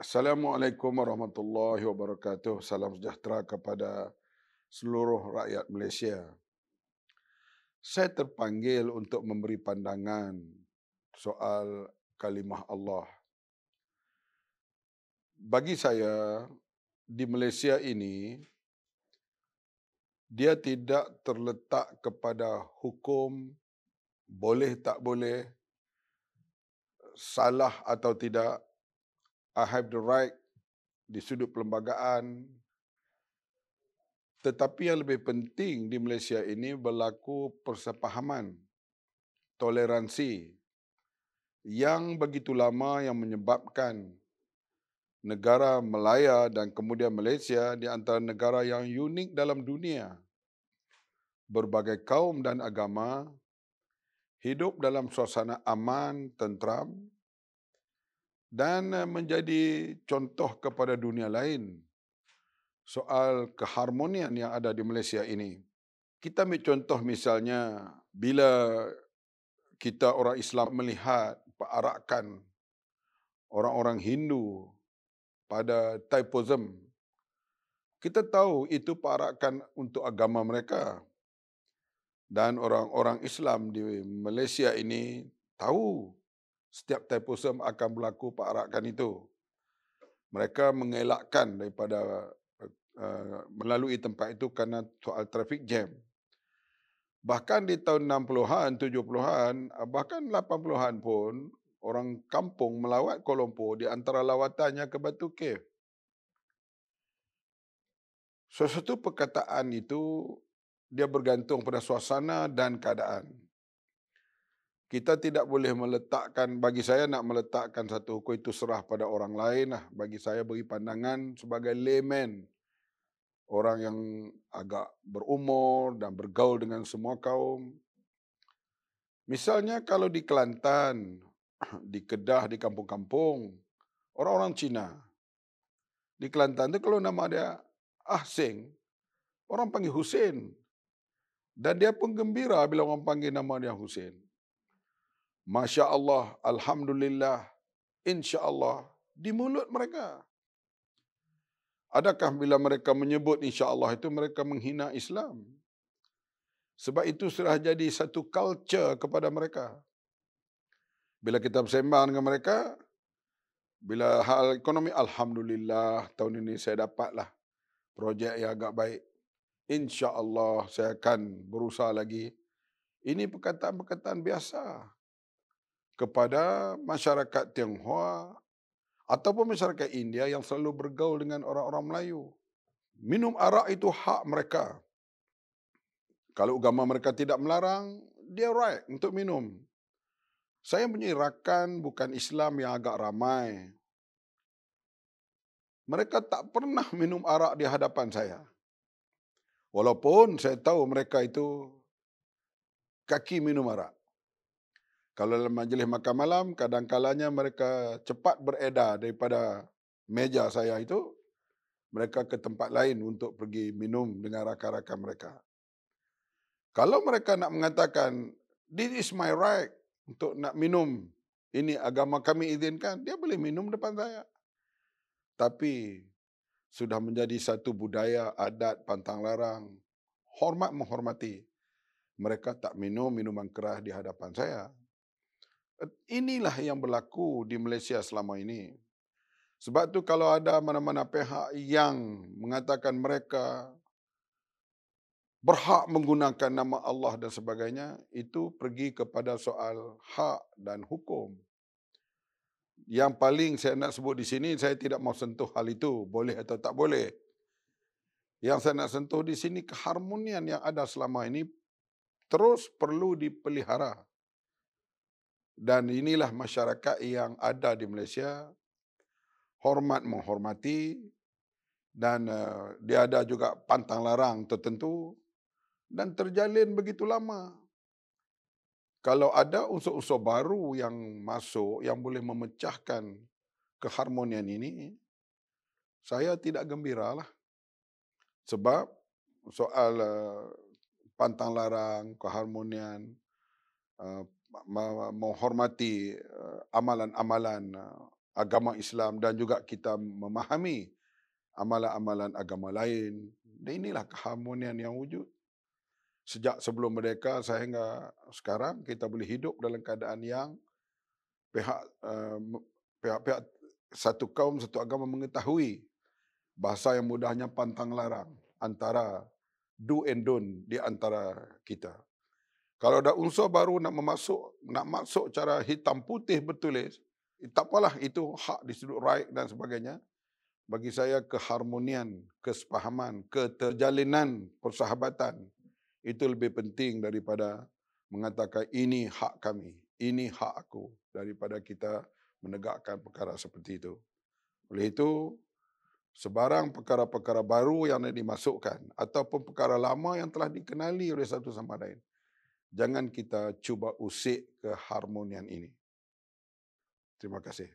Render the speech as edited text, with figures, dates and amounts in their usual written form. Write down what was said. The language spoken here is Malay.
Assalamualaikum warahmatullahi wabarakatuh. Salam sejahtera kepada seluruh rakyat Malaysia. Saya terpanggil untuk memberi pandangan soal kalimah Allah. Bagi saya, di Malaysia ini, dia tidak terletak kepada hukum boleh tak boleh, salah atau tidak, I have the right di sudut perlembagaan. Tetapi yang lebih penting di Malaysia ini berlaku persepahaman, toleransi yang begitu lama yang menyebabkan negara Melaya dan kemudian Malaysia di antara negara yang unik dalam dunia. Berbagai kaum dan agama hidup dalam suasana aman, tentram dan menjadi contoh kepada dunia lain soal keharmonian yang ada di Malaysia ini. Kita ambil contoh misalnya bila kita orang Islam melihat perarakan orang-orang Hindu pada Thaipusam, kita tahu itu perarakan untuk agama mereka. Dan orang-orang Islam di Malaysia ini tahu setiap Thaipusam akan berlaku perarakan itu. Mereka mengelakkan daripada melalui tempat itu kerana soal traffic jam. Bahkan di tahun 60-an, 70-an, bahkan 80-an pun, orang kampung melawat Kuala Lumpur di antara lawatannya ke Batu Cave. Sesuatu perkataan itu, dia bergantung pada suasana dan keadaan. Kita tidak boleh meletakkan, bagi saya nak meletakkan satu hukum itu serah pada orang lain lah. Bagi saya beri pandangan sebagai layman, orang yang agak berumur dan bergaul dengan semua kaum. Misalnya kalau di Kelantan, di Kedah, di kampung-kampung, orang-orang Cina. Di Kelantan tu kalau nama dia Ahseng, orang panggil Hussein. Dan dia pun gembira bila orang panggil nama dia Hussein. Masya Allah, Alhamdulillah, Insya Allah, di mulut mereka. Adakah bila mereka menyebut Insya Allah itu mereka menghina Islam? Sebab itu sudah jadi satu culture kepada mereka. Bila kita bersembang dengan mereka, bila hal ekonomi, Alhamdulillah, tahun ini saya dapatlah projek yang agak baik. Insya Allah saya akan berusaha lagi. Ini perkataan-perkataan biasa kepada masyarakat Tionghoa ataupun masyarakat India yang selalu bergaul dengan orang-orang Melayu. Minum arak itu hak mereka. Kalau agama mereka tidak melarang, dia right untuk minum. Saya punya rakan bukan Islam yang agak ramai. Mereka tak pernah minum arak di hadapan saya. Walaupun saya tahu mereka itu kaki minum arak. Kalau dalam majlis makan malam, kadang-kalanya mereka cepat beredar daripada meja saya itu, mereka ke tempat lain untuk pergi minum dengan rakan-rakan mereka. Kalau mereka nak mengatakan, this is my right untuk nak minum, ini agama kami izinkan, dia boleh minum depan saya. Tapi sudah menjadi satu budaya, adat, pantang larang, hormat menghormati. Mereka tak minum minuman keras di hadapan saya. Inilah yang berlaku di Malaysia selama ini. Sebab tu kalau ada mana-mana pihak yang mengatakan mereka berhak menggunakan nama Allah dan sebagainya, itu pergi kepada soal hak dan hukum. Yang paling saya nak sebut di sini, saya tidak mau sentuh hal itu, boleh atau tak boleh. Yang saya nak sentuh di sini, keharmonian yang ada selama ini terus perlu dipelihara. Dan inilah masyarakat yang ada di Malaysia, hormat menghormati, dan dia ada juga pantang larang tertentu, dan terjalin begitu lama. Kalau ada unsur-unsur baru yang masuk, yang boleh memecahkan keharmonian ini, saya tidak gembiralah. Sebab soal pantang larang, keharmonian, menghormati amalan-amalan agama Islam dan juga kita memahami amalan-amalan agama lain. Dan inilah keharmonian yang wujud. Sejak sebelum merdeka sehingga sekarang kita boleh hidup dalam keadaan yang pihak pihak-pihak satu kaum, satu agama mengetahui bahasa yang mudahnya pantang larang antara do and don't di antara kita. Kalau ada unsur baru nak masuk cara hitam putih bertulis, tak apalah itu hak di sudut right dan sebagainya. Bagi saya keharmonian, kesepahaman, keterjalinan persahabatan itu lebih penting daripada mengatakan ini hak kami, ini hak aku, daripada kita menegakkan perkara seperti itu. Oleh itu, sebarang perkara-perkara baru yang dimasukkan ataupun perkara lama yang telah dikenali oleh satu sama lain, jangan kita cuba usik keharmonian ini. Terima kasih.